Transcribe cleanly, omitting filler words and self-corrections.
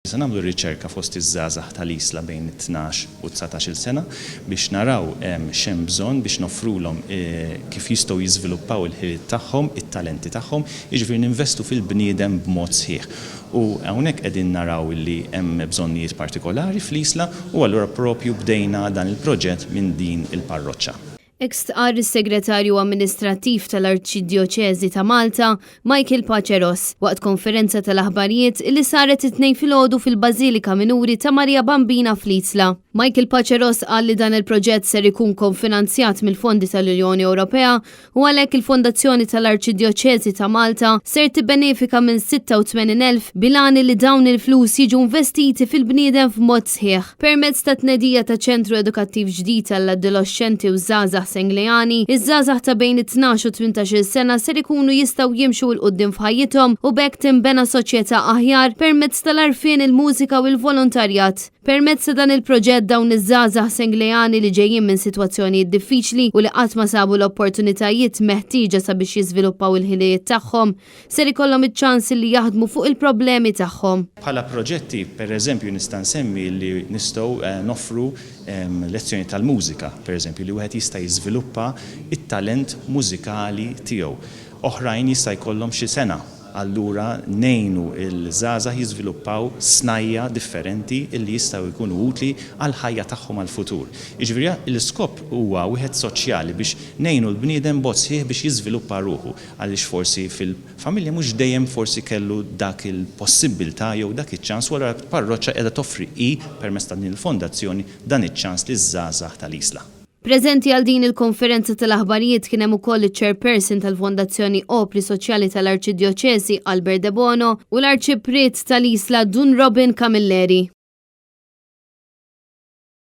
Se nagħmlu riċerka fost iż-żgħażagħ tal-Isla bejn 12 u 19-il sena biex naraw x'hemm bżonn biex nofrulhom kif jistgħu jiżviluppaw il-ħiliet tagħhom, it-talenti tagħhom, jiġifieri ninvestu fil-bniedem b'mod sħiħ. U hawnhekk qegħdin naraw li hemm bżonnijiet partikolari fl-Isla u allura proprju bdejna dan il-proġett minn din il-parroċċa. Ekstqar is-Segretarju Amministrattiv tal-Arċidjoċeżi ta' Malta, Michael Paceros, waqt konferenza tal-aħbarijiet li saret it-tnejn filgħodu fil-Bażilika Minuri ta' Marija Bambina fl-Isla. Michael Paceros qal li dan il-proġett ser ikun konfinanzjat mill-fondi tal-Unjoni Ewropea u għalhekk il-Fondazzjoni tal-Arċidjoċeżi ta' Malta ser tibbenefika minn 86,000 bilani li dawn il-flus jiġu investiti fil-bniedem f'mod sħiħ. Permezz ta' tnedija ta' ċentru edukattiv ġdid għall-adolescenti u żgħażagħ Senglejani, iż-żgħażagħ ta' bejn 12 u 18 sena ser ikunu jistgħu jimxu l qudiem f'ħajjithom u bekk tinbena soċjetà aħjar permezz tal-għarfien il-mużika u l-volontarjat. Permezz ta' dan il-proġett dawn iż-żgħażagħ Senglejani li ġejjin minn sitwazzjonijiet diffiċli u li qatt ma sabu l-opportunitajiet meħtieġa sabiex jiżviluppaw il-ħiliet tagħhom ser ikollhom iċ-ċans li jaħdmu fuq il-problemi tagħhom. Bħala proġetti, pereżempju nista' nsemmi li nistgħu noffru lezzjoni tal-mużika, pereżempju li wieħed jista' jiżviluppa it-talent mużikali tiegħu. Oħrajn jista' jkollhom xi sena. Allura nejnu il-żgħażagħ jiżviluppaw snajja differenti illi jistgħu jkunu utli għal ħajja tagħhom għall-futur. Jiġifieri l-iskop huwa wieħed soċjali biex nejnu l-bniedem b'mod sħiħ biex jiżviluppa ruħu għaliex forsi fil-familja mhux dejjem forsi kellu dak il-possibilità jew dak iċ-ċans wara l-parroċċa qiegħda toffri permezz ta' din il-fondazzjoni dan iċ-ċans liż-żgħażagħ tal-Isla. Preżenti għal din il-konferenza tal-aħbarijiet kien hemm ukoll iċ-Chairperson tal-Fondazzjoni Opri Soċjali tal-Arċidjoċeżi Albert De Bono u l-Arċipriet tal-Isla Dun Robin Camilleri.